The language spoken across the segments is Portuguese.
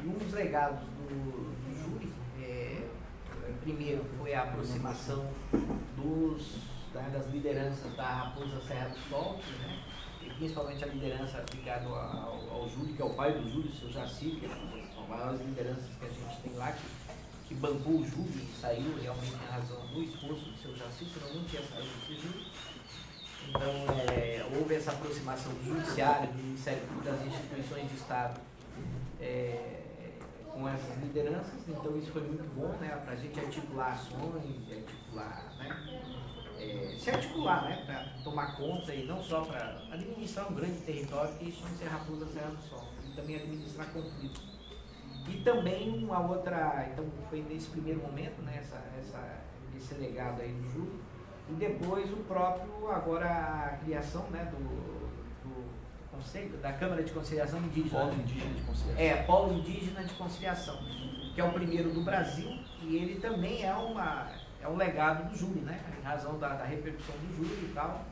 E um dos legados do júri, primeiro foi a aproximação das lideranças da Raposa Serra do Sol, né? E principalmente a liderança ligada ao júri, que é o pai do júri, o seu Jaci, que são as maiores lideranças que a gente tem lá, que bancou o júri e saiu realmente em razão do esforço do seu Jaci, senão não tinha saído desse júri. Então, houve essa aproximação do Judiciário, do Ministério Público, das instituições de Estado com essas lideranças. Então, isso foi muito bom, né, para a gente articular ações, se articular, né, para tomar conta e não só para administrar um grande território, que chama-se Raposa Serra do Sol, e também administrar conflitos. E também uma outra, então foi nesse primeiro momento, né, esse legado aí do júri, e depois o próprio, agora a criação, né, do conceito da Câmara de Conciliação Indígena. Polo Indígena de Conciliação. Polo Indígena de Conciliação, que é o primeiro do Brasil, e ele também é um legado do júri, né, em razão da repercussão do júri e tal.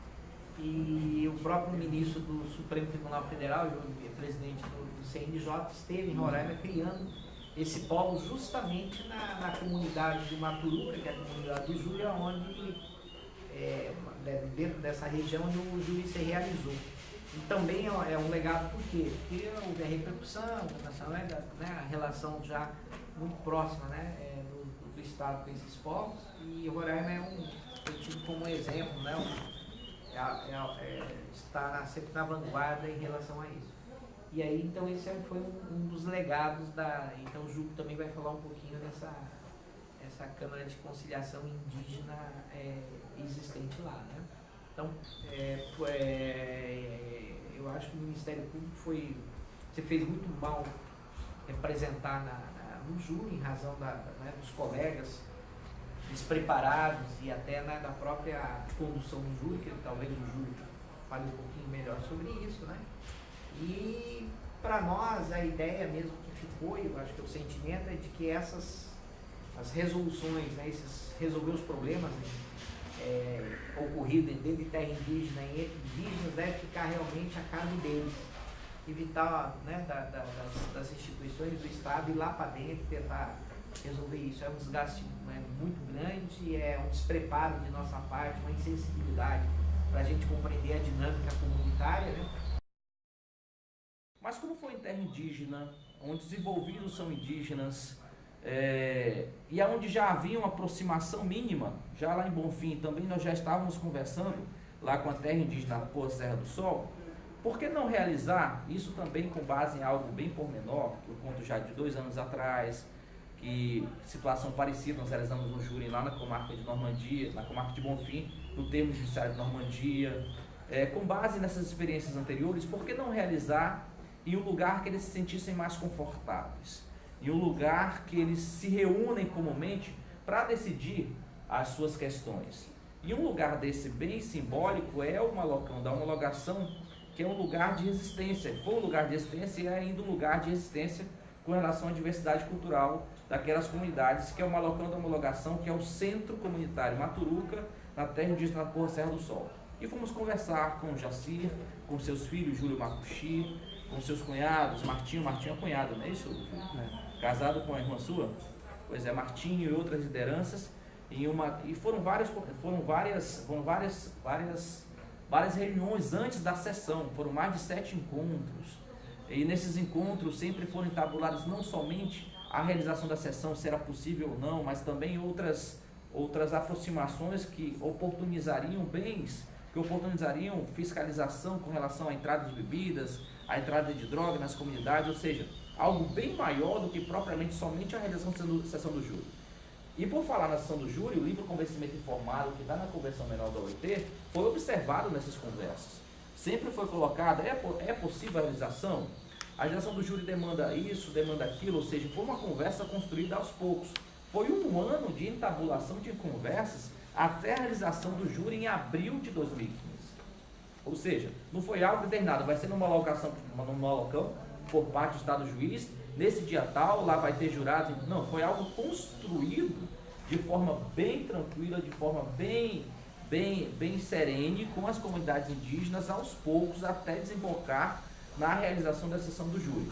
E o próprio ministro do Supremo Tribunal Federal e o presidente do CNJ esteve em Roraima criando esse polo justamente na comunidade de Maturuca, que é a comunidade do júri, onde dentro dessa região onde o júri se realizou. E também é um legado por quê? Porque houve a repercussão internacional, né, a relação já muito próxima, né, do Estado com esses povos, e Roraima foi tido como um exemplo, né, está sempre na vanguarda em relação a isso. E aí, então, esse foi um dos legados então o Juco também vai falar um pouquinho dessa Câmara de Conciliação Indígena existente lá, né? Então, eu acho que o Ministério Público você fez muito mal representar no júri, em razão dos colegas despreparados e até da própria condução do júri, que talvez o júri fale um pouquinho melhor sobre isso, né? E para nós a ideia mesmo que ficou, eu acho que o sentimento é de que as resoluções, né, resolver os problemas ocorridos dentro de terra indígena e entre indígenas deve ficar realmente a cargo deles, evitar, né, das instituições do Estado ir lá para dentro e tentar resolver isso. É um desgaste, né, muito grande, é um despreparo de nossa parte, uma insensibilidade para a gente compreender a dinâmica comunitária, né? Mas como foi em terra indígena, onde os envolvidos são indígenas, e onde já havia uma aproximação mínima, já lá em Bonfim também nós já estávamos conversando lá com a terra indígena Raposa Serra do Sol, por que não realizar isso também com base em algo bem pormenor, que eu conto já de 2 anos atrás, que situação parecida nós realizamos um júri lá na comarca de Normandia, na comarca de Bonfim, no termo judiciário de Normandia, com base nessas experiências anteriores, por que não realizar em um lugar que eles se sentissem mais confortáveis, em um lugar que eles se reúnem comumente para decidir as suas questões. E um lugar desse bem simbólico é o Malocão, da homologação, que é um lugar de resistência. Foi um lugar de resistência e é ainda um lugar de resistência com relação à diversidade cultural daquelas comunidades, que é o Malocão da homologação, que é o centro comunitário Maturuca, na terra indígena Raposa Serra do Sol. E fomos conversar com o Jacir, com seus filhos, Júlio Macuxi, com seus cunhados, Martinho é cunhado, não é isso? Casado com a irmã sua? Pois é, Martinho e outras lideranças, e foram várias reuniões antes da sessão, foram mais de 7 encontros, e nesses encontros sempre foram entabulados não somente a realização da sessão, se era possível ou não, mas também outras aproximações que oportunizariam bens, que oportunizariam fiscalização com relação à entrada de bebidas, à entrada de droga nas comunidades, ou seja, algo bem maior do que propriamente somente a realização da sessão do júri. E por falar na sessão do júri, o livro Convencimento Informado, que está na Convenção Menor da OIT, foi observado nessas conversas. Sempre foi colocado, é possível a realização? A realização do júri demanda isso, demanda aquilo, ou seja, foi uma conversa construída aos poucos. Foi um ano de entabulação de conversas até a realização do júri em abril de 2015. Ou seja, não foi algo determinado, vai ser numa homologão por parte do Estado juiz, nesse dia tal, lá vai ter jurados. Não, foi algo construído de forma bem tranquila, de forma bem serene, com as comunidades indígenas, aos poucos, até desembocar na realização da sessão do júri.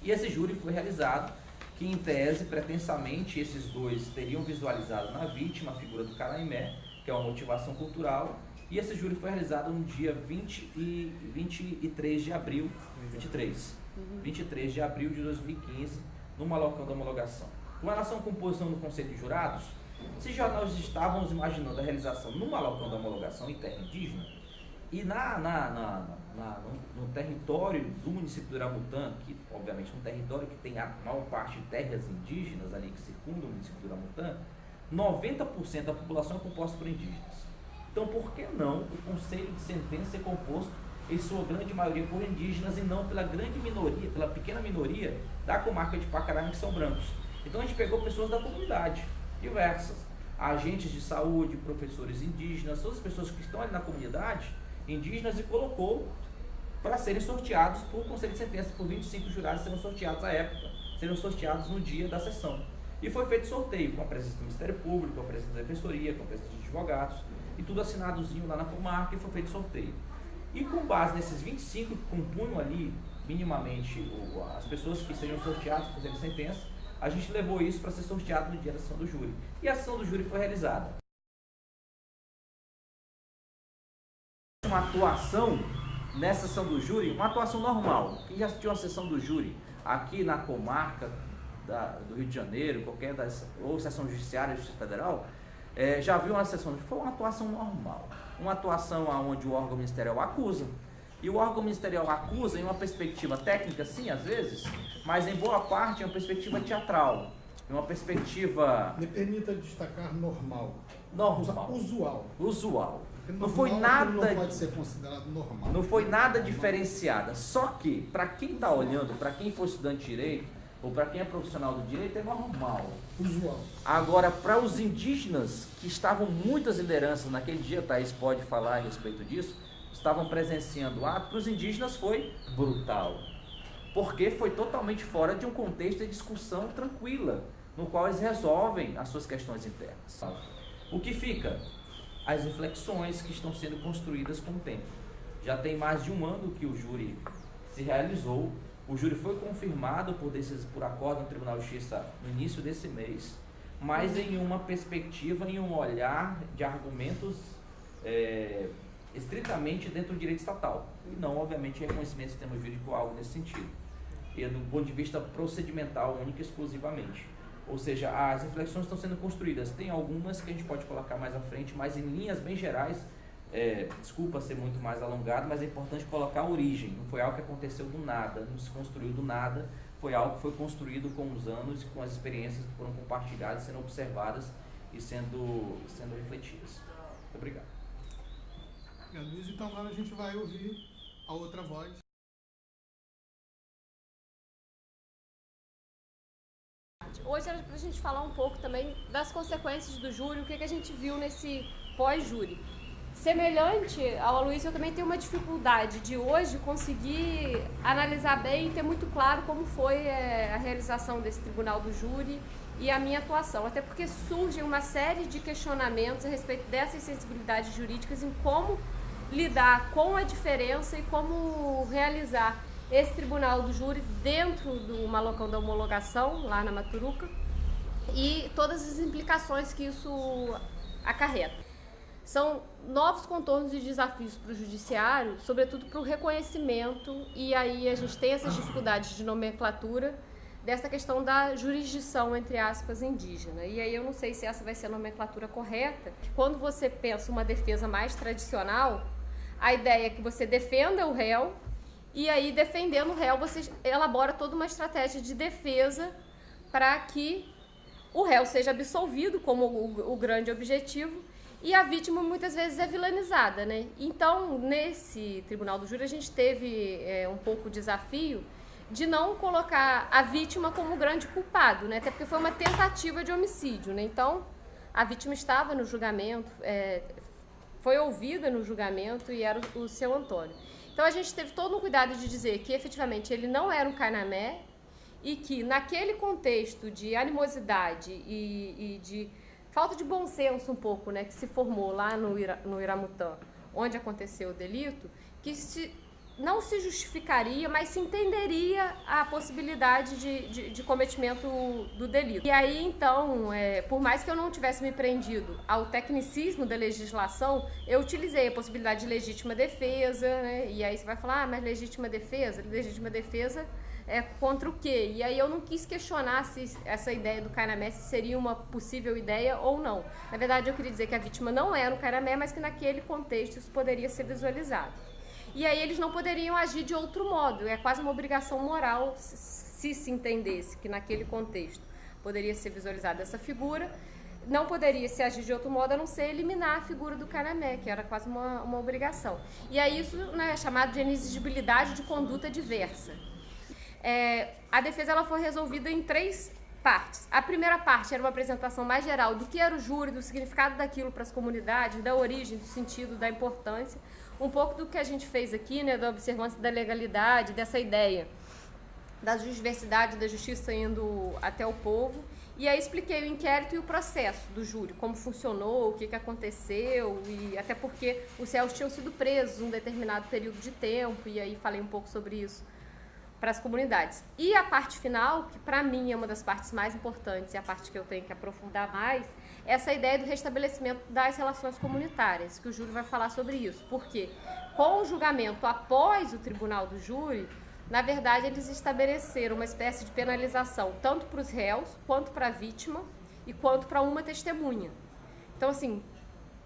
E esse júri foi realizado, que em tese, pretensamente, esses dois teriam visualizado na vítima a figura do Canaimé, que é uma motivação cultural, e esse júri foi realizado no dia 23 de abril, 23 de abril de 2015, no Malocão da homologação. Com relação à composição do Conselho de Jurados, se já nós estávamos imaginando a realização no Malocão da homologação em terra indígena, e no território do município do Iramutã, que obviamente é um território que tem a maior parte de terras indígenas ali que circundam o município do Iramutã, 90% da população é composta por indígenas. Então, por que não o conselho de sentença ser composto em sua grande maioria por indígenas e não pela grande minoria, pela pequena minoria da comarca de Pacaraima, que são brancos? Então a gente pegou pessoas da comunidade, diversas, agentes de saúde, professores indígenas, todas as pessoas que estão ali na comunidade indígenas, e colocou para serem sorteados por conselho de sentença, por 25 jurados serão sorteados à época, serão sorteados no dia da sessão. E foi feito sorteio com a presença do Ministério Público, com a presença da Defensoria, com a presença de advogados, e tudo assinadozinho lá na comarca, e foi feito sorteio. E com base nesses 25 que compunham ali minimamente as pessoas que seriam sorteadas por conselho de sentença, a gente levou isso para ser sorteado no dia da sessão do júri. E a sessão do júri foi realizada. Uma atuação nessa sessão do júri, uma atuação normal. Quem já assistiu a sessão do júri aqui na comarca do Rio de Janeiro, qualquer ou sessão judiciária, Justiça Federal, já viu uma sessão, foi uma atuação normal. Uma atuação onde o órgão ministerial acusa. E o órgão ministerial acusa em uma perspectiva técnica, sim, às vezes, mas em boa parte é uma perspectiva teatral, uma perspectiva... Me permita destacar normal. Usual. Não foi nada... Não pode ser considerado normal. Não foi nada diferenciada. Só que, para quem está olhando, para quem for estudante de direito, ou para quem é profissional do direito, é normal. Usual. Agora, para os indígenas, que estavam muitas lideranças naquele dia, Thaís pode falar a respeito disso, estavam presenciando o ato, para os indígenas foi brutal. Porque foi totalmente fora de um contexto de discussão tranquila, no qual eles resolvem as suas questões internas. O que fica? As reflexões que estão sendo construídas com o tempo. Já tem mais de um ano que o júri se realizou. O júri foi confirmado por acordo no Tribunal de Justiça no início desse mês, mas em uma perspectiva, em um olhar de argumentos estritamente dentro do direito estatal, e não, obviamente, reconhecimento do sistema jurídico ou algo nesse sentido, e do ponto de vista procedimental, única e exclusivamente. Ou seja, as reflexões estão sendo construídas, tem algumas que a gente pode colocar mais à frente, mas em linhas bem gerais, desculpa ser muito mais alongado, mas é importante colocar a origem. Não foi algo que aconteceu do nada, não se construiu do nada, foi algo que foi construído com os anos e com as experiências que foram compartilhadas, sendo observadas e sendo refletidas. Muito obrigado. Luiz, então agora a gente vai ouvir a outra voz. Hoje era para a gente falar um pouco também das consequências do júri, o que a gente viu nesse pós-júri. Semelhante ao Aloysio, eu também tenho uma dificuldade de hoje conseguir analisar bem e ter muito claro como foi a realização desse tribunal do júri e a minha atuação, até porque surgem uma série de questionamentos a respeito dessas sensibilidades jurídicas em como lidar com a diferença e como realizar esse tribunal do júri dentro do Malocão da homologação, lá na Maturuca, e todas as implicações que isso acarreta. São novos contornos e desafios para o judiciário, sobretudo para o reconhecimento, e aí a gente tem essas dificuldades de nomenclatura dessa questão da jurisdição, entre aspas, indígena. E aí eu não sei se essa vai ser a nomenclatura correta, que quando você pensa uma defesa mais tradicional, a ideia é que você defenda o réu, e aí defendendo o réu você elabora toda uma estratégia de defesa para que o réu seja absolvido como o grande objetivo, e a vítima muitas vezes é vilanizada, né? Então, nesse tribunal do júri, a gente teve um pouco o desafio de não colocar a vítima como grande culpado, né? Até porque foi uma tentativa de homicídio, né? Então, a vítima estava no julgamento, foi ouvida no julgamento e era o seu Antônio. Então, a gente teve todo um cuidado de dizer que, efetivamente, ele não era um Canamé e que, naquele contexto de animosidade e de falta de bom senso um pouco, né, que se formou lá no Iramutã, onde aconteceu o delito, que se não se justificaria, mas se entenderia a possibilidade de cometimento do delito. E aí, então, por mais que eu não tivesse me prendido ao tecnicismo da legislação, eu utilizei a possibilidade de legítima defesa, né? E aí você vai falar, mas legítima defesa é contra o quê? E aí eu não quis questionar se essa ideia do Cainamé seria uma possível ideia ou não. Na verdade, eu queria dizer que a vítima não era o Cainamé, mas que naquele contexto isso poderia ser visualizado. E aí eles não poderiam agir de outro modo, é quase uma obrigação moral se entendesse que naquele contexto poderia ser visualizada essa figura, não poderia se agir de outro modo a não ser eliminar a figura do Cainamé, que era quase uma obrigação. E aí isso, né, é chamado de inexigibilidade de conduta diversa. A defesa ela foi resolvida em 3 partes. A primeira parte era uma apresentação mais geral do que era o júri, do significado daquilo para as comunidades, da origem, do sentido, da importância. Um pouco do que a gente fez aqui, né, da observância da legalidade, dessa ideia da diversidade da justiça indo até o povo. E aí expliquei o inquérito e o processo do júri, como funcionou, o que aconteceu, e até porque os réus tinham sido presos um determinado período de tempo, e aí falei um pouco sobre isso para as comunidades. E a parte final, que para mim é uma das partes mais importantes e a parte que eu tenho que aprofundar mais, é essa ideia do restabelecimento das relações comunitárias, que o júri vai falar sobre isso. Porque com o julgamento após o tribunal do júri, na verdade eles estabeleceram uma espécie de penalização tanto para os réus, quanto para a vítima e quanto para uma testemunha. Então, assim,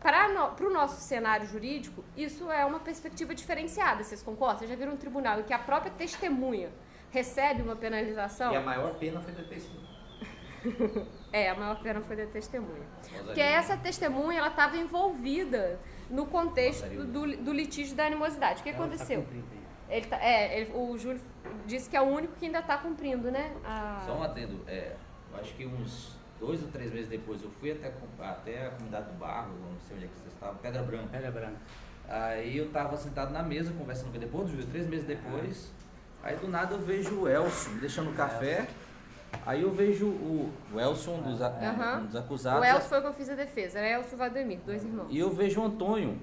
para o nosso cenário jurídico, isso é uma perspectiva diferenciada, vocês concordam? Vocês já viram um tribunal em que a própria testemunha recebe uma penalização? E a maior pena foi da testemunha. A maior pena foi da testemunha. Porque essa testemunha, ela estava envolvida no contexto do litígio da animosidade. O que aconteceu? O Júlio disse que é o único que ainda está cumprindo, né? Só um adendo, eu acho que uns 2 ou 3 meses depois eu fui até a comunidade do Barro, não sei onde é que vocês estavam, Pedra Branca. Pedra Branca. Aí eu tava sentado na mesa conversando com ele depois do juiz, 3 meses depois. Aí do nada eu vejo o Elcio me deixando o café. Aí eu vejo o Elcio, um dos acusados. O Elcio foi o que eu fiz a defesa, era Elcio e o Valdemir, 2 irmãos. E eu vejo o Antônio,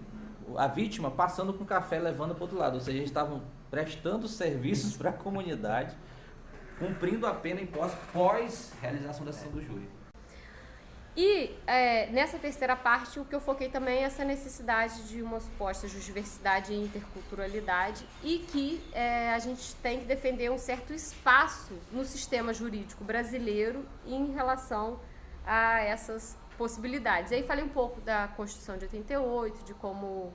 a vítima, passando com café, levando para o outro lado. Ou seja, eles estavam prestando serviços para a comunidade, cumprindo a pena imposta pós realização da sessão do júri. E nessa terceira parte, o que eu foquei também é essa necessidade de uma suposta diversidade e interculturalidade e que a gente tem que defender um certo espaço no sistema jurídico brasileiro em relação a essas possibilidades. Aí falei um pouco da Constituição de 88, de como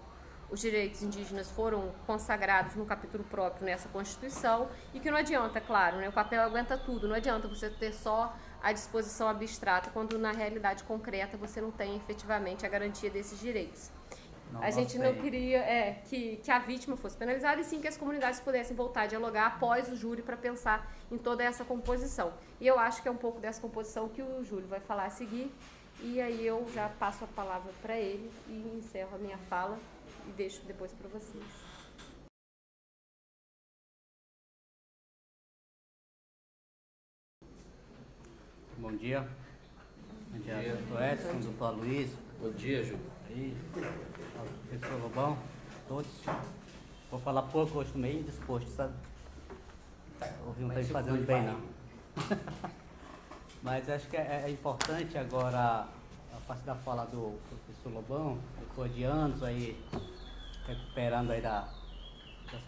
os direitos indígenas foram consagrados num capítulo próprio nessa Constituição e que não adianta, claro, né, o papel aguenta tudo, não adianta você ter só a disposição abstrata, quando na realidade concreta você não tem efetivamente a garantia desses direitos. A gente não queria que a vítima fosse penalizada e sim que as comunidades pudessem voltar a dialogar após o júri para pensar em toda essa composição. E eu acho que é um pouco dessa composição que o Júlio vai falar a seguir, e aí eu já passo a palavra para ele e encerro a minha fala e deixo depois para vocês. Bom dia. Bom dia, doutor Edson, doutor Aloysio. Bom dia, Júlio. E professor Lobão, todos. Vou falar pouco hoje, meio indisposto, sabe? Ouvi não está me fazendo bem, não. Mas acho que é importante agora, a partir da fala do professor Lobão, depois de anos aí, recuperando aí das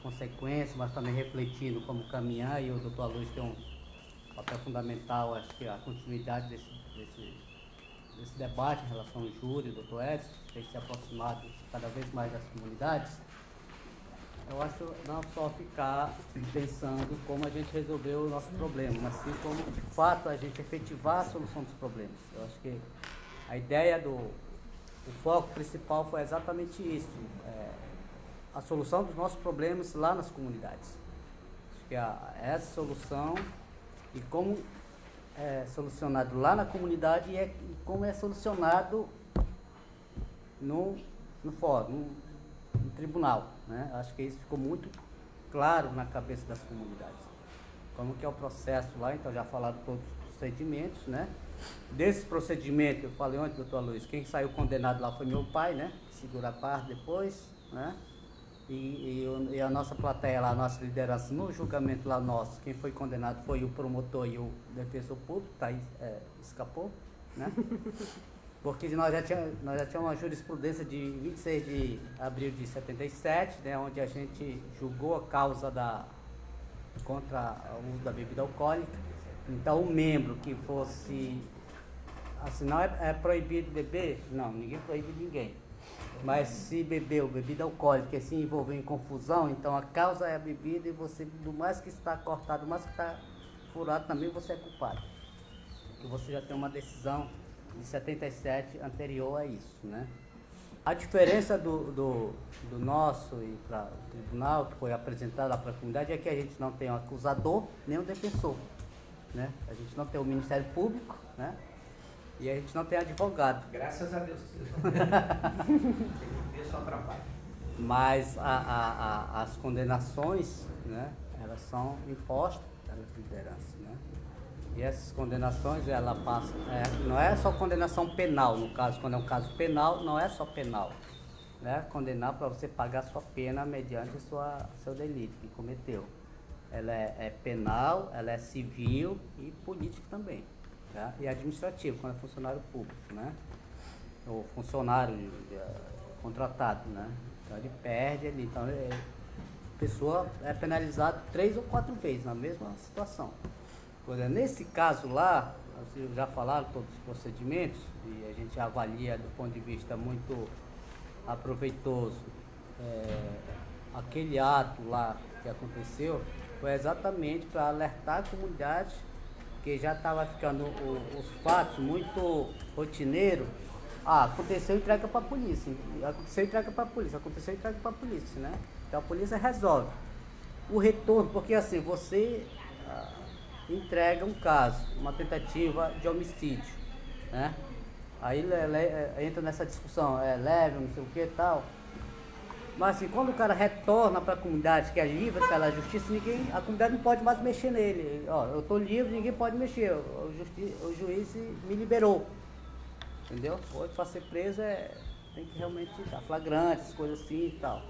consequências, mas também refletindo como caminhar, e o doutor Aloysio tem um papel fundamental, acho que a continuidade desse debate em relação ao júri, o doutor Edson, tem se aproximado cada vez mais das comunidades. Eu acho não só ficar pensando como a gente resolveu o nosso problema, mas sim como de fato a gente efetivar a solução dos problemas. Eu acho que a ideia o foco principal foi exatamente isso, a solução dos nossos problemas lá nas comunidades. Acho que essa solução e como é solucionado lá na comunidade e como é solucionado no fórum, no tribunal, né? Acho que isso ficou muito claro na cabeça das comunidades. Como que é o processo lá, então já falaram todos os procedimentos, né? Desse procedimento, eu falei ontem, doutor Aloysio, quem saiu condenado lá foi meu pai, né? Segura a parte depois, né? e a nossa plateia lá, a nossa liderança, no julgamento lá nosso, quem foi condenado foi o promotor e o defensor público, tá, escapou, né? Porque nós já tínhamos uma jurisprudência de 26 de abril de 77, né, onde a gente julgou a causa contra o uso da bebida alcoólica. Então, o membro que fosse... Assim, não é proibido beber? Não, ninguém proíbe ninguém. Mas se bebeu bebida alcoólica e se envolveu em confusão, então a causa é a bebida e você, do mais que está cortado, do mais que está furado, também você é culpado. Porque você já tem uma decisão de 77 anterior a isso, né? A diferença do nosso e para o tribunal, que foi apresentado para a comunidade, é que a gente não tem um acusador nem um defensor, né? A gente não tem o Ministério Público, né? E a gente não tem advogado. Graças a Deus. Isso atrapalha. Mas as condenações, né, elas são impostas pelas lideranças, né? E essas condenações, ela passa, não é só condenação penal, no caso, quando é um caso penal, não é só penal, né? Condenar para você pagar sua pena mediante seu delito que cometeu. Ela é penal, ela é civil e político também. Tá? E administrativo, quando é funcionário público, né? Ou funcionário contratado, né? Então ele perde ali, então a pessoa é penalizada 3 ou 4 vezes na mesma situação. Por exemplo, nesse caso lá, vocês já falaram todos os procedimentos e a gente avalia do ponto de vista muito aproveitoso aquele ato lá que aconteceu, foi exatamente para alertar a comunidade que já estava ficando os fatos muito rotineiros. Aconteceu, entrega para a polícia. Aconteceu, entrega para a polícia. Aconteceu, entrega para a polícia, né? Então a polícia resolve. O retorno, porque assim, você entrega um caso, uma tentativa de homicídio, né? Aí entra nessa discussão, leve, não sei o que e tal. Mas assim, quando o cara retorna para a comunidade, que é livre pela justiça, a comunidade não pode mais mexer nele. Eu estou livre, ninguém pode mexer. O juiz me liberou. Entendeu? Hoje, para ser preso, tem que realmente dar flagrante, essas coisas assim e tal.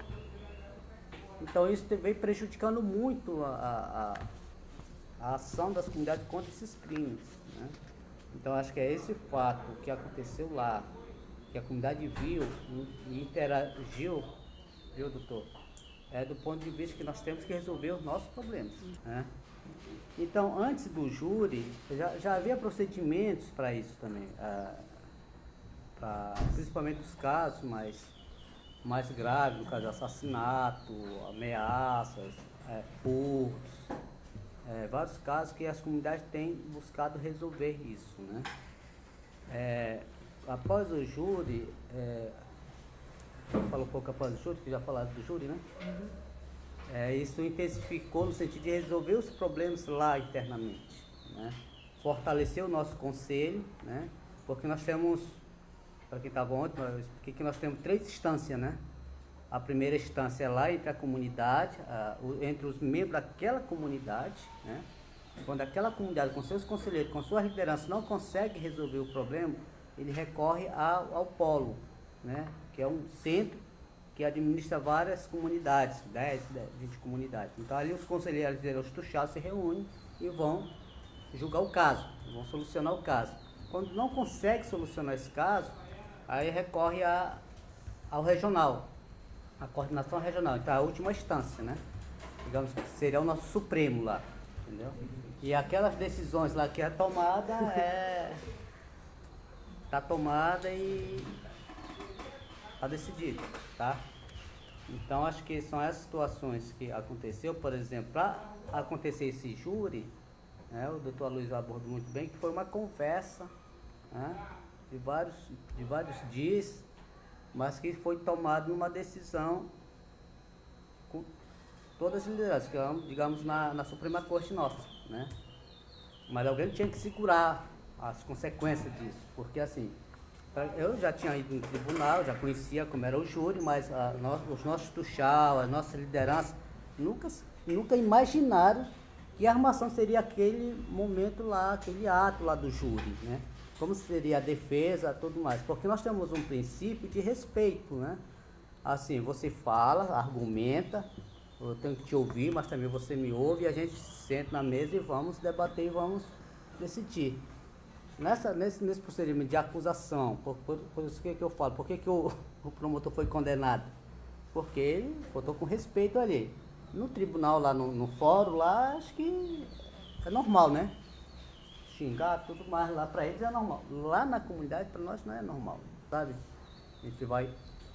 Então isso vem prejudicando muito a ação das comunidades contra esses crimes, né? Então acho que é esse fato que aconteceu lá, que a comunidade viu e interagiu, viu, doutor? Do ponto de vista que nós temos que resolver os nossos problemas, né? Então, antes do júri, já havia procedimentos para isso também, principalmente os casos mais graves, no caso de assassinato, ameaças, furtos, vários casos que as comunidades têm buscado resolver isso, né? Após o júri, falo um pouco após o júri, que já falaram do júri, né? Isso intensificou no sentido de resolver os problemas lá internamente, né? Fortalecer o nosso conselho, né? Porque nós temos, para quem estava ontem, eu expliquei que nós temos 3 instâncias, né? A primeira instância é lá entre a comunidade, entre os membros daquela comunidade, né? Quando aquela comunidade, com seus conselheiros, com sua liderança, não consegue resolver o problema, ele recorre ao polo, né? Que é um centro que administra várias comunidades, 10, 20 comunidades. Então ali os conselheiros do chá se reúnem e vão julgar o caso, vão solucionar o caso. Quando não consegue solucionar esse caso, aí recorre ao regional, a coordenação regional, então é a última instância, né? Digamos que seria o nosso supremo lá, entendeu? E aquelas decisões lá que é tomada, está tomada e está decidido, tá? Então acho que são essas situações que aconteceu, por exemplo, para acontecer esse júri, né, o doutor Aloysio abordou muito bem, que foi uma conversa, né, de vários dias, mas que foi tomada uma decisão com todas as lideranças, digamos na Suprema Corte nossa, né? Mas alguém tinha que segurar as consequências disso, porque assim, eu já tinha ido no tribunal, já conhecia como era o júri, mas os nossos tuxal, a nossa liderança, nunca imaginaram que a armação seria aquele momento lá, aquele ato lá do júri, né? Como seria a defesa, tudo mais. Porque nós temos um princípio de respeito, né? assim, você fala, argumenta, eu tenho que te ouvir, mas também você me ouve, e a gente senta na mesa e vamos debater e vamos decidir. Nesse procedimento de acusação, por isso que eu falo, por que o promotor foi condenado? Porque ele votou com respeito ali. No tribunal, lá no fórum, lá, acho que é normal, né? Xingar, tudo mais, lá para eles é normal. Lá na comunidade, para nós, não é normal, sabe? A gente vai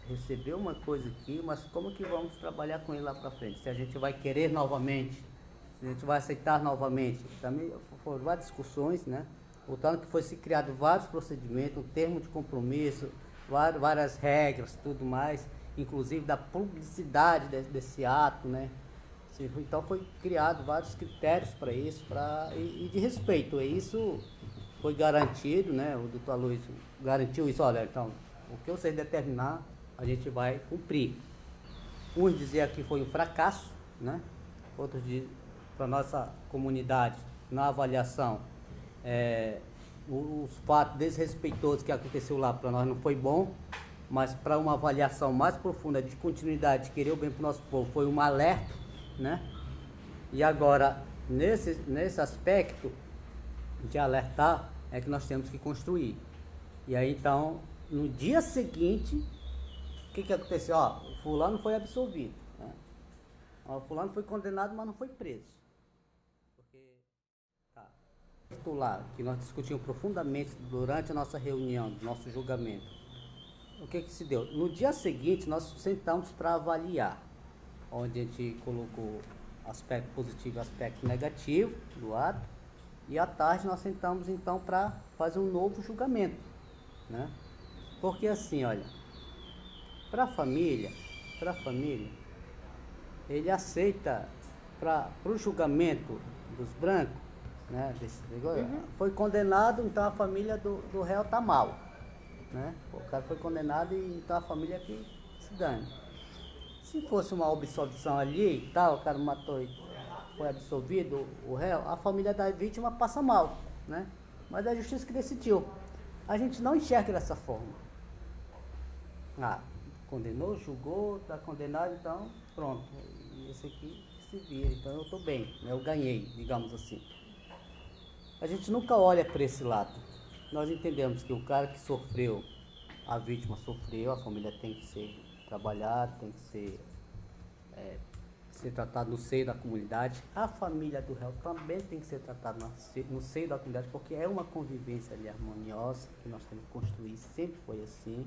receber uma coisa aqui, mas como que vamos trabalhar com ele lá para frente? Se a gente vai querer novamente, se a gente vai aceitar novamente. Também foram várias discussões, né? Voltando que foi se criado vários procedimentos, um termo de compromisso, várias regras, tudo mais, inclusive da publicidade desse ato, né? Então foi criado vários critérios para isso, e de respeito. E isso foi garantido, né? O doutor Aloysio garantiu isso, olha, então, o que vocês determinar, a gente vai cumprir. Uns diziam que foi um fracasso, né? Outros dizem, para a nossa comunidade, na avaliação, os fatos desrespeitosos que aconteceu lá para nós não foi bom, mas para uma avaliação mais profunda de continuidade, de querer o bem para o nosso povo, foi um alerta, né? E agora, nesse aspecto de alertar, é que nós temos que construir. E aí, então, no dia seguinte, o que aconteceu? Ó, o fulano foi absolvido, né? Ó, o fulano foi condenado, mas não foi preso. Lá, que nós discutimos profundamente durante a nossa reunião, nosso julgamento, o que se deu? No dia seguinte, nós sentamos para avaliar, onde a gente colocou aspecto positivo e aspecto negativo do ato, e à tarde nós sentamos então para fazer um novo julgamento, né? Porque assim, olha, para a família, ele aceita para o julgamento dos brancos, né, foi condenado, então a família do réu está mal, né? O cara foi condenado e então a família que se dane. Se fosse uma absolvição ali e tal, o cara matou e foi absolvido, o réu, a família da vítima passa mal, né? Mas é a justiça que decidiu. A gente não enxerga dessa forma. Ah, condenou, julgou, está condenado, então pronto. E esse aqui se vira, então eu estou bem, né? Eu ganhei, digamos assim. A gente nunca olha para esse lado. Nós entendemos que o cara que sofreu, a vítima sofreu, a família tem que ser trabalhada, tem que ser tratada no seio da comunidade. A família do réu também tem que ser tratada no seio da comunidade, porque é uma convivência ali harmoniosa que nós temos que construir, sempre foi assim.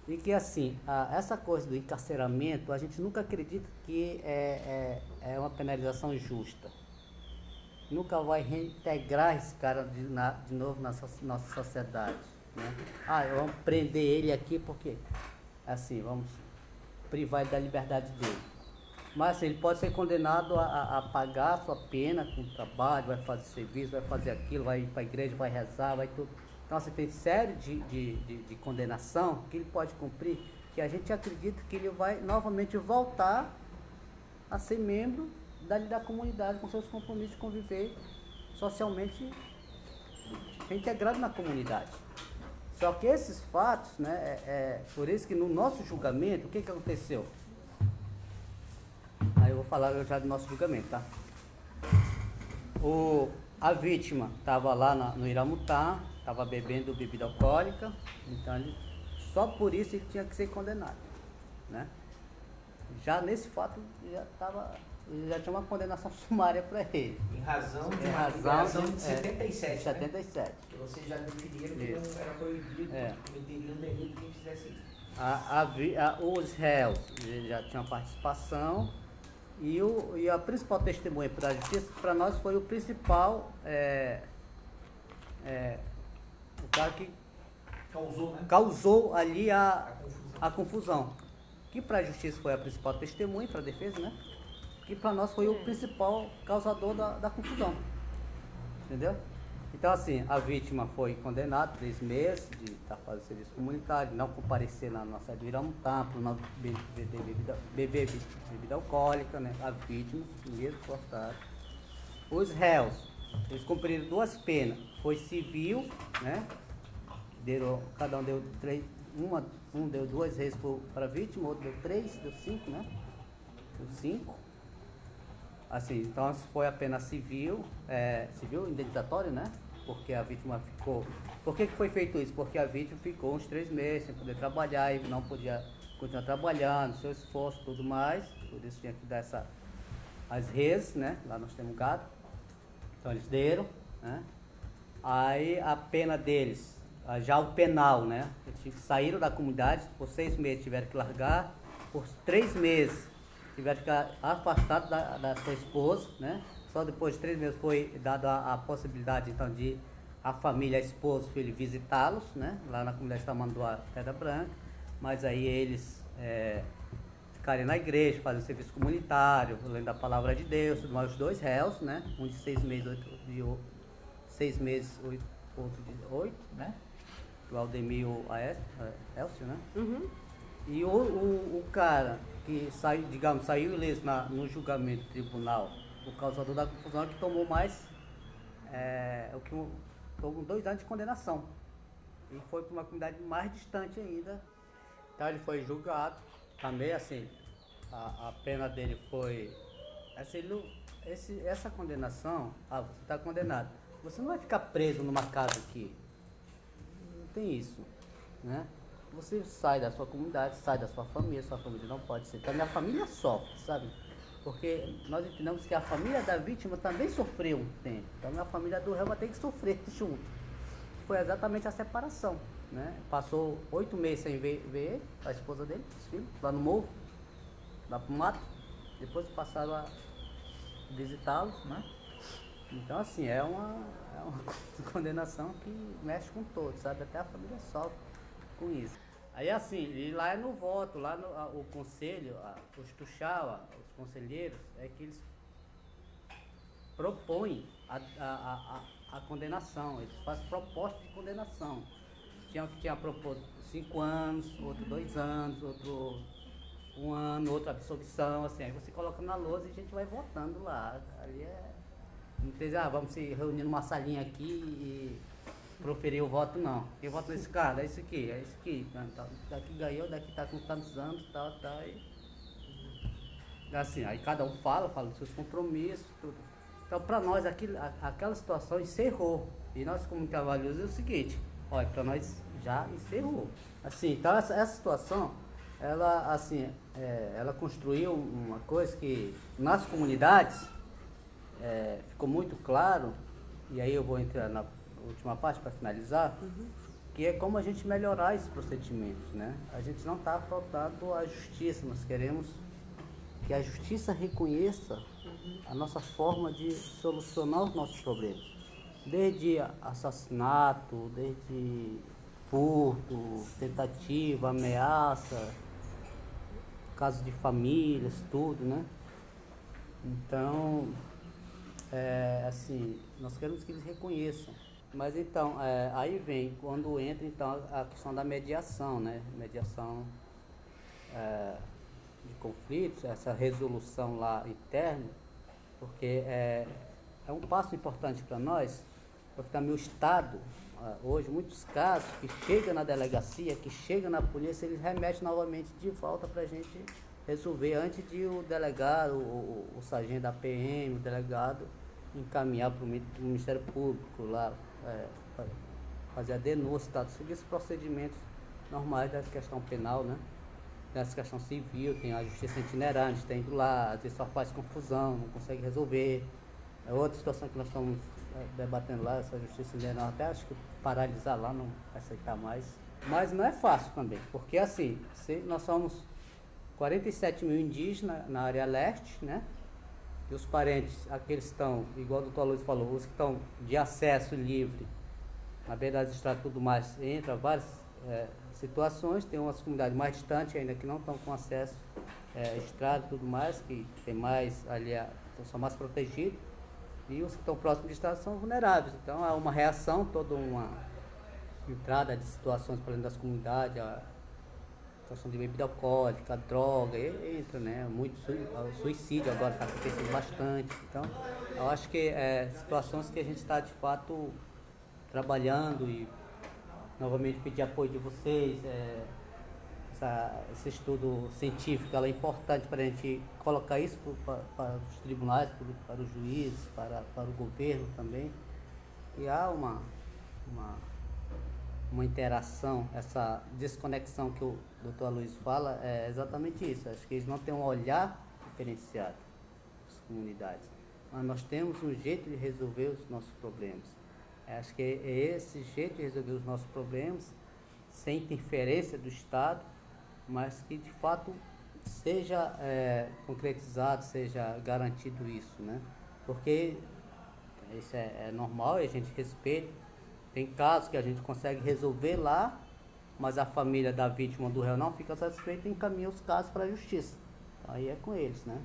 E que assim, essa coisa do encarceramento, a gente nunca acredita que é uma penalização justa. Nunca vai reintegrar esse cara de novo na nossa sociedade, né? Vamos prender ele aqui porque, assim, vamos privar ele da liberdade dele. Mas assim, ele pode ser condenado a pagar a sua pena com trabalho, vai fazer serviço, vai fazer aquilo, vai ir para a igreja, vai rezar, vai tudo. Então, assim, tem série de condenação que ele pode cumprir, que a gente acredita que ele vai novamente voltar a ser membro da comunidade, com seus compromissos de conviver socialmente integrado na comunidade. Só que esses fatos, né, por isso que no nosso julgamento, o que aconteceu? Aí eu vou falar já do nosso julgamento, tá? A vítima estava lá no Iramutá, estava bebendo bebida alcoólica, então só por isso ele tinha que ser condenado, né? Já nesse fato já tinha uma condenação sumária para ele. Em razão de uma liberação de 77. De 77. Que vocês já definiram que não era proibido cometer um delito quem fizesse isso. Os réus já tinham participação e a principal testemunha para a justiça, para nós, foi o principal, o cara que causou ali a confusão. Que para a justiça foi a principal testemunha, para a defesa, né? Que para nós foi o principal causador da confusão, entendeu? Então, assim, a vítima foi condenada 3 meses de estar fazendo serviço comunitário, não comparecer na nossa sede do Iramutá, por não beber bebida alcoólica, né? A vítima, mesmo cortado. Os réus, eles cumpriram 2 penas, foi civil, né? Cada um deu um deu 2 reis para a vítima, outro deu 3, deu 5, né? Deu 5. Assim, então foi a pena civil, civil indenizatório, né? Porque a vítima ficou... Por que foi feito isso? Porque a vítima ficou uns 3 meses sem poder trabalhar e não podia continuar trabalhando, seu esforço e tudo mais. Por isso tinha que dar as reses, né? Lá nós temos gado. Então eles deram, né? Aí a pena deles, já o penal, né? Eles saíram da comunidade, por 6 meses tiveram que largar, por 3 meses tiveram que ficar afastados da sua esposa, né? Só depois de 3 meses foi dada a possibilidade, então, de a família, a esposa, o filho visitá-los, né? Lá na comunidade Tamanduá, Pedra Branca. Mas aí eles ficarem na igreja, fazem serviço comunitário, lendo a palavra de Deus, mas os 2 réus, né? Um de 6 meses, outro de 6 meses, outro de 8, né? O Aldemir e o Elcio, né? Uhum. E o cara que saiu, digamos, saiu ileso no julgamento do tribunal, o causador da confusão, é que tomou mais, tomou 2 anos de condenação. E foi para uma comunidade mais distante ainda. Então ele foi julgado. Também assim, a pena dele foi... Essa condenação, você está condenado. Você não vai ficar preso numa casa aqui. Não tem isso, né? Você sai da sua comunidade, sai da sua família não pode ser. Então a minha família sofre, sabe? Porque nós entendemos que a família da vítima também sofreu um tempo. Então a família do réu vai ter que sofrer junto. Foi exatamente a separação, né? Passou 8 meses sem ver ele, a esposa dele, os filhos, lá no morro, lá pro mato. Depois passaram a visitá-los, né? Então assim, é uma condenação que mexe com todos, sabe? Até a família sofre com isso. Aí assim, e lá é no voto, lá o conselho, os tuxaua, os conselheiros, é que eles propõem a condenação, eles fazem proposta de condenação. Tinha proposto 5 anos, outro 2 anos, outro 1 ano, outra absolvição, assim, aí você coloca na lousa e a gente vai votando lá. Ali não tem, vamos se reunir numa salinha aqui e proferir o voto, não. Quem vota nesse cara? É esse aqui, é esse aqui. Então, daqui ganhou, daqui tá com tantos anos, tal. E assim, aí cada um fala dos seus compromissos, tudo. Então, para nós, aquela situação encerrou. E nós, como trabalhadores, é o seguinte, olha, para nós já encerrou. Assim, então, essa situação, ela, assim, ela construiu uma coisa que, nas comunidades, ficou muito claro, e aí eu vou entrar na última parte para finalizar, que é como a gente melhorar esses procedimentos, né? A gente não está faltando a justiça, nós queremos que a justiça reconheça a nossa forma de solucionar os nossos problemas. Desde assassinato, desde furto, tentativa, ameaça, casos de famílias, tudo, né? Então, assim, nós queremos que eles reconheçam. Mas então, aí vem, quando entra então a questão da mediação, né? Mediação de conflitos, essa resolução lá interna, porque é um passo importante para nós, porque também o Estado, hoje, muitos casos que chegam na delegacia, que chegam na polícia, eles remetem novamente de volta para a gente resolver, antes de o delegado, o sargento da PM, o delegado, encaminhar para o Ministério Público lá, fazer a denúncia, tá? Seguir esses procedimentos normais da questão penal, né? Tem essa questão civil, tem a justiça itinerante, tem indo lá, às vezes só faz confusão, não consegue resolver. É outra situação que nós estamos debatendo lá, essa justiça itinerante, até acho que paralisar lá, não aceitar mais. Mas não é fácil também, porque assim, nós somos 47 mil indígenas na área leste, né? E os parentes, aqueles que estão, igual o doutor Luiz falou, os que estão de acesso livre, na beira das estradas e tudo mais, entra várias situações, tem umas comunidades mais distantes ainda que não estão com acesso à estrada e tudo mais, que tem mais ali, são mais protegidos, e os que estão próximos de estrada são vulneráveis. Então há uma reação, toda uma entrada de situações para dentro das comunidades, a questão de bebida alcoólica, droga, entra, né? Muito suicídio agora está acontecendo bastante. Então, eu acho que situações que a gente está de fato trabalhando e novamente pedir apoio de vocês. Esse estudo científico ela é importante para a gente colocar isso para os tribunais, para os juízes, para o governo também. E há uma interação, essa desconexão que o Dr. Aloysio fala é exatamente isso. Acho que eles não têm um olhar diferenciado das comunidades, mas nós temos um jeito de resolver os nossos problemas. Acho que é esse jeito de resolver os nossos problemas, sem interferência do Estado, mas que de fato seja concretizado, seja garantido isso, né? Porque isso é normal e a gente respeita. Tem casos que a gente consegue resolver lá, mas a família da vítima do réu não fica satisfeita e encaminha os casos para a justiça. Aí é com eles, né?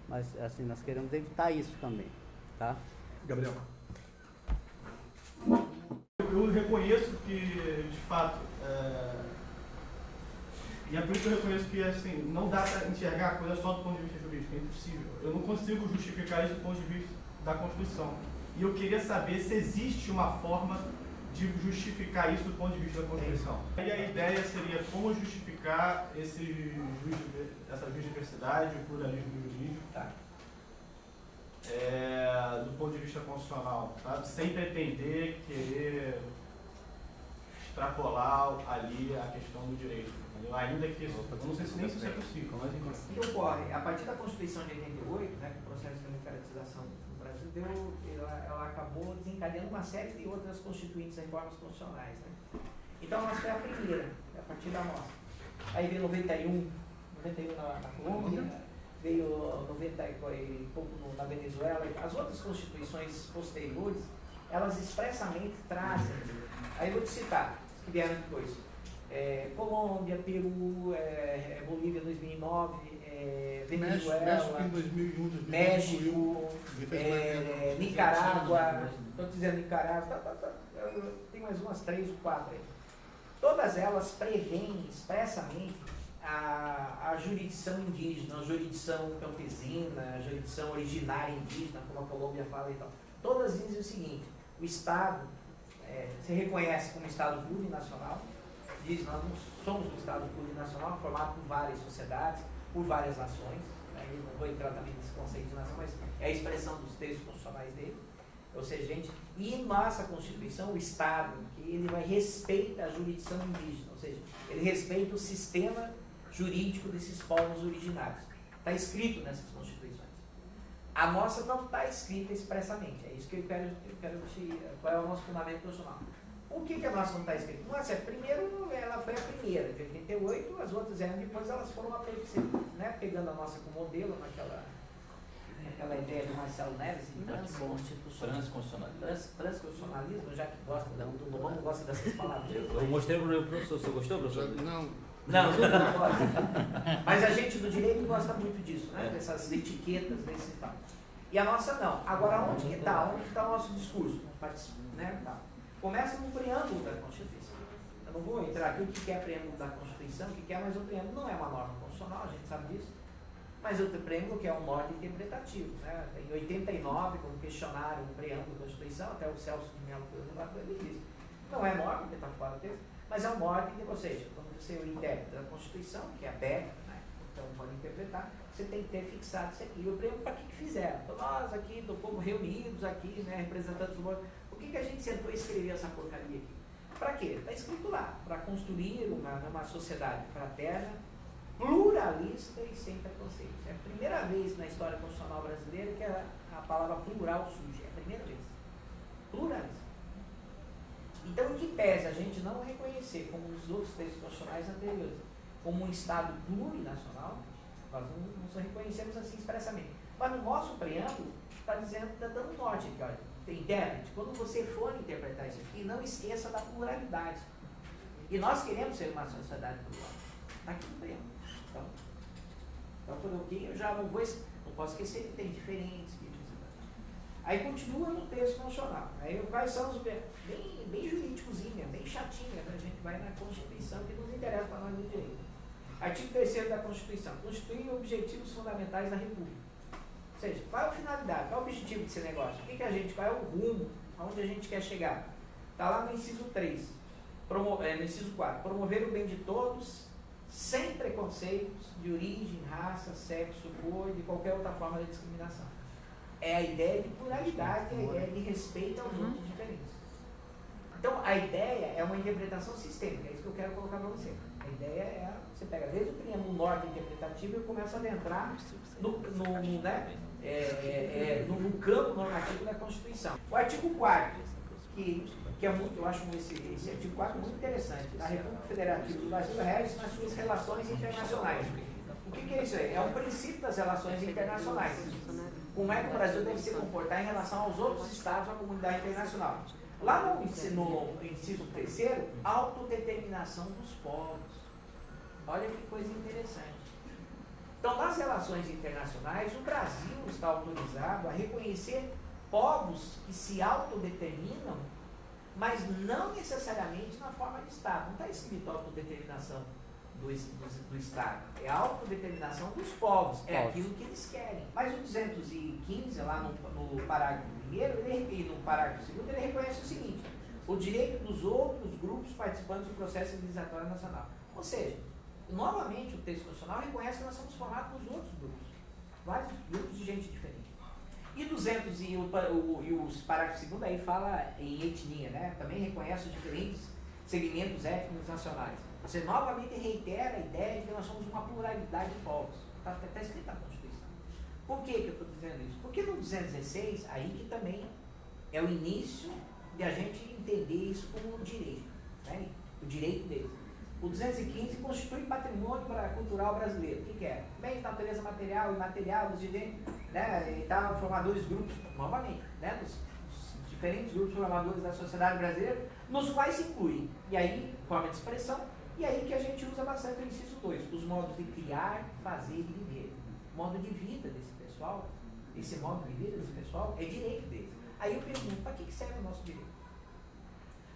Mas assim, nós queremos evitar isso também, tá? Gabriel. Eu reconheço que, de fato, e é por isso que eu reconheço que assim, não dá para enxergar a coisa só do ponto de vista jurídico, é impossível. Eu não consigo justificar isso do ponto de vista da Constituição. E eu queria saber se existe uma forma de justificar isso do ponto de vista da Constituição. E a ideia seria como justificar essa diversidade, o pluralismo jurídico, do ponto de vista constitucional, sabe? Sem pretender querer extrapolar ali a questão do direito. Ainda que isso, eu não sei se nem isso é possível. O que ocorre? A partir da Constituição de 88, né, com o processo de democratização no Brasil, ela acabou desencadeando uma série de outras constituintes, reformas constitucionais. Né? Então, a nossa foi a primeira, a partir da nossa. Aí veio 91 na Colômbia, veio 90 e pouco na Venezuela. As outras constituições posteriores, elas expressamente trazem, aí eu vou te citar, que vieram depois. Colômbia, Peru, Bolívia em 2009, Venezuela, México em 2001, México, Nicarágua, estou dizendo Nicarágua, tem mais umas 3 ou 4 aí. Todas elas prevêem expressamente a jurisdição indígena, a jurisdição campesina, a jurisdição originária indígena, como a Colômbia fala e tal. Todas dizem o seguinte: o Estado se reconhece como Estado plurinacional. Diz, nós não somos um Estado plurinacional formado por várias sociedades, por várias nações. Né? Eu não vou entrar também nesse conceito de nação, mas é a expressão dos textos constitucionais dele. Ou seja, gente, e em nossa Constituição, o Estado, que ele vai respeitar a jurisdição indígena, ou seja, ele respeita o sistema jurídico desses povos originários. Está escrito nessas Constituições. A nossa não está escrita expressamente. É isso que eu quero qual é o nosso fundamento constitucional. Por que a nossa não está escrita? Nossa, primeiro, ela foi a primeira, de 88, as outras eram depois, elas foram aperfeiçoando, né, pegando a nossa como modelo, naquela ideia do Marcelo Neves, de transconstitucionalismo, já que gosta, o Lobão não gosta dessas palavras. Eu mostrei para o professor, você gostou, professor? Não. Não gosta. Mas a gente do direito gosta muito disso, né, dessas etiquetas, desse tal. E a nossa não. Agora, onde que está? Onde está o nosso discurso? Né, tá. Começa no preâmbulo da Constituição. Eu não vou entrar aqui o que é preâmbulo da Constituição, o que é, mas o preâmbulo não é uma norma constitucional, a gente sabe disso. Mas o preâmbulo que é um modo interpretativo. Né? Em 89, quando questionaram o preâmbulo da Constituição, até o Celso de Mello foi julgado, ele disse: não é norma, porque está fora do texto, mas é um modo que, ou seja, quando você é o intérprete da Constituição, que é aberto, né? Então pode interpretar, você tem que ter fixado isso aqui. E o preâmbulo, para que fizeram? Então, nós aqui, do povo reunidos aqui, né, representantes do povo, por que a gente sentou e escreveu essa porcaria aqui? Para quê? Está escrito lá, para construir uma sociedade fraterna, pluralista e sem preconceitos. É a primeira vez na história constitucional brasileira que a palavra plural surge. É a primeira vez. Pluralista. Então, em que pese a gente não reconhecer, como os outros textos constitucionais anteriores, como um Estado plurinacional, nós não reconhecemos assim expressamente. Mas no nosso preâmbulo, está dizendo, está dando norte aqui, olha. Intérprete, quando você for interpretar isso aqui, não esqueça da pluralidade. E nós queremos ser uma sociedade plural. Está aqui no preâmbulo. Então, por aqui, eu já não posso esquecer que tem diferentes. Aí continua no texto constitucional. Aí quais são os bem jurídicozinha, bem chatinha, né? A gente vai na Constituição que nos interessa para nós do direito. Artigo 3º da Constituição. Constitui objetivos fundamentais da República. Ou seja, qual é a finalidade, qual é o objetivo desse negócio? Qual é o rumo, aonde a gente quer chegar? Está lá no inciso 3. no inciso 4, promover o bem de todos, sem preconceitos de origem, raça, sexo, cor e de qualquer outra forma de discriminação. É a ideia de pluralidade, a ideia de respeito aos outros diferentes. Então, a ideia é uma interpretação sistêmica, é isso que eu quero colocar para você. A ideia é, você pega desde o triângulo norte interpretativo e começa a adentrar no campo normativo da Constituição. O artigo 4º, que é muito, eu acho esse artigo 4 muito interessante. A República Federativa do Brasil rege nas suas relações internacionais. O que é isso aí? É um princípio das relações internacionais. Como é que o Brasil deve se comportar em relação aos outros estados da comunidade internacional. Lá no inciso 3º, autodeterminação dos povos. Olha que coisa interessante. Então, nas relações internacionais, o Brasil está autorizado a reconhecer povos que se autodeterminam, mas não necessariamente na forma de Estado. Não está escrito autodeterminação do Estado. É a autodeterminação dos povos. É aquilo que eles querem. Mas o 215, lá no parágrafo 1º, e no parágrafo 2º, ele reconhece o seguinte: o direito dos outros grupos participantes do processo civilizatório nacional. Ou seja, novamente o texto constitucional reconhece que nós somos formados por outros grupos. Vários grupos de gente diferente. E 200 e o parágrafo 2º aí fala em etnia, né? Também reconhece os diferentes segmentos étnicos nacionais. Você novamente reitera a ideia de que nós somos uma pluralidade de povos. Está escrito na Constituição. Por que eu estou dizendo isso? Porque no 216, aí que também é o início de a gente entender isso como um direito. Né? O direito deles. O 215 constitui patrimônio cultural brasileiro. O que é? Bens de natureza material e imaterial dos direitos, né, e tal, formadores, grupos, novamente, né, dos diferentes grupos formadores da sociedade brasileira, nos quais se inclui, e aí, forma de expressão, e aí que a gente usa bastante o inciso 2, os modos de criar, fazer e viver. O modo de vida desse pessoal, esse modo de vida desse pessoal é direito deles. Aí eu pergunto, para que serve o nosso direito?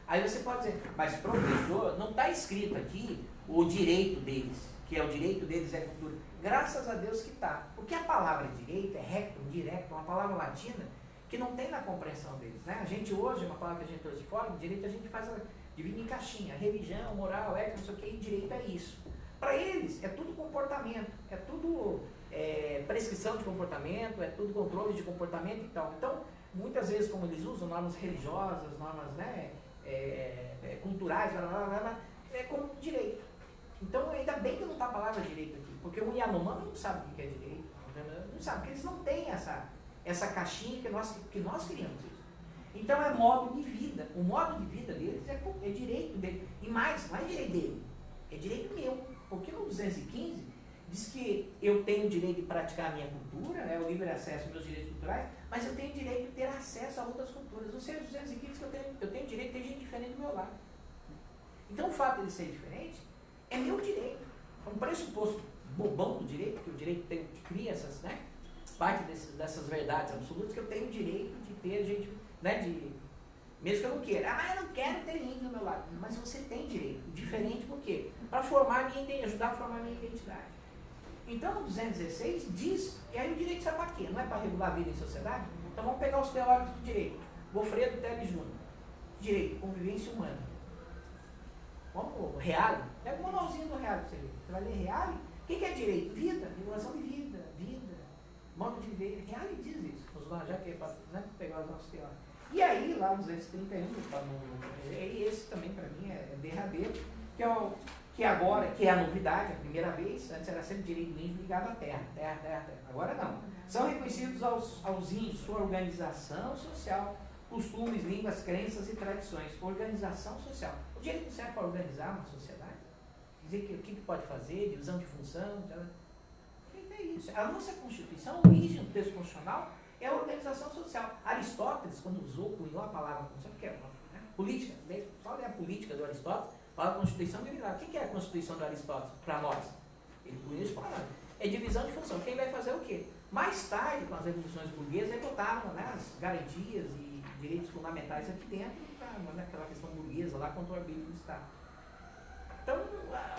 Aí você pode dizer, mas professor, não está escrito aqui o direito deles, que é o direito deles é cultura. Graças a Deus que está. Porque a palavra direito é recto, direto, uma palavra latina que não tem na compreensão deles. Né? A gente hoje, uma palavra que a gente trouxe de fora, direito a gente divide em caixinha, religião, moral, ética, não sei o que, e direito é isso. Para eles é tudo comportamento, é tudo prescrição de comportamento, é tudo controle de comportamento e tal. Então, muitas vezes, como eles usam normas religiosas, normas, né, culturais, é como direito. Então, ainda bem que não está a palavra direito aqui, porque o Yanomami não sabe o que é direito, não sabe, porque eles não têm essa caixinha que nós criamos isso. Então, é modo de vida. O modo de vida deles é direito dele. E mais, não é direito dele, é direito meu. Porque no 215 diz que eu tenho o direito de praticar a minha cultura, né, o livre acesso aos meus direitos culturais, mas eu tenho o direito de ter acesso a outras culturas. Ou seja, 215 diz que eu tenho o direito de ter gente diferente do meu lado. Então, o fato de ele ser diferente é meu direito. É um pressuposto bobão do direito, que o direito cria essas, né, parte dessas verdades absolutas, que eu tenho o direito de ter gente, né, mesmo que eu não queira. Ah, mas eu não quero ter índio do meu lado. Mas você tem direito. Diferente por quê? Para ajudar a formar a minha identidade. Então, no 216 diz, e aí o direito serve para quê? Não é para regular a vida em sociedade? Então vamos pegar os teóricos do direito. Goffredo Teles Júnior. Direito, convivência humana. Vamos, Reale. Pega o manualzinho do Reale para você ver. Você vai ler Reale. O que é direito? Vida, regulação de vida, modo de viver. Reale diz isso. Já que é para, né, pegar os nossos teóricos. E aí, lá no 231, e esse também para mim é derradeiro, que agora, que é a novidade, a primeira vez, antes era sempre direito do índio ligado à terra. Agora não. São reconhecidos aos índios sua organização social, costumes, línguas, crenças e tradições. Organização social. O direito serve para organizar uma sociedade? Dizer o que pode fazer, divisão de função, é isso. A nossa Constituição, a origem do texto constitucional, é a organização social. Aristóteles, quando cunhou a palavra Constituição, que é né, política, só ler a política do Aristóteles, fala a Constituição de Aristóteles. O que é a Constituição do Aristóteles para nós? Ele cunhou isso para nós. É divisão de função. Quem vai fazer o quê? Mais tarde, com as revoluções burguesas, aí botaram, né, as garantias e direitos fundamentais aqui dentro, naquela questão burguesa, lá contra o arbítrio do Estado. Então,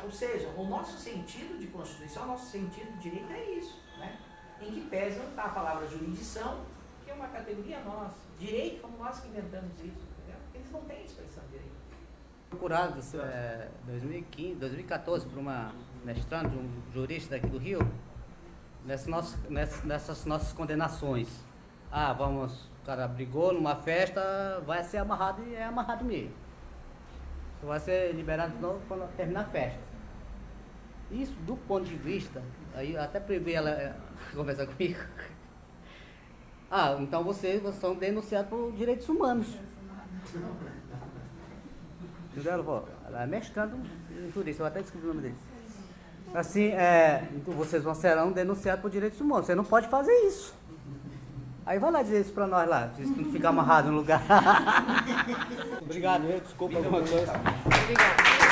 ou seja, o nosso sentido de Constituição, o nosso sentido de direito é isso, né? Em que pesa a palavra jurisdição, que é uma categoria nossa. Direito, fomos nós que inventamos isso, entendeu? Eles não têm expressão de direito. Procurado em 2014 por uma mestrando, um jurista daqui do Rio, nessas nossas condenações. O cara brigou numa festa, vai ser amarrado e é amarrado mesmo. Só vai ser liberado de novo quando terminar a festa. Isso, do ponto de vista, aí eu até previ ela conversar comigo. Então vocês são denunciados por direitos humanos. Entendeu? Ela é mestrando em jurista, eu até escrevi o nome dele. Assim, então vocês serão denunciados por direitos humanos. Você não pode fazer isso. Aí vai lá dizer isso pra nós lá, se não ficar amarrado no lugar. Obrigado, desculpa alguma coisa. Obrigada.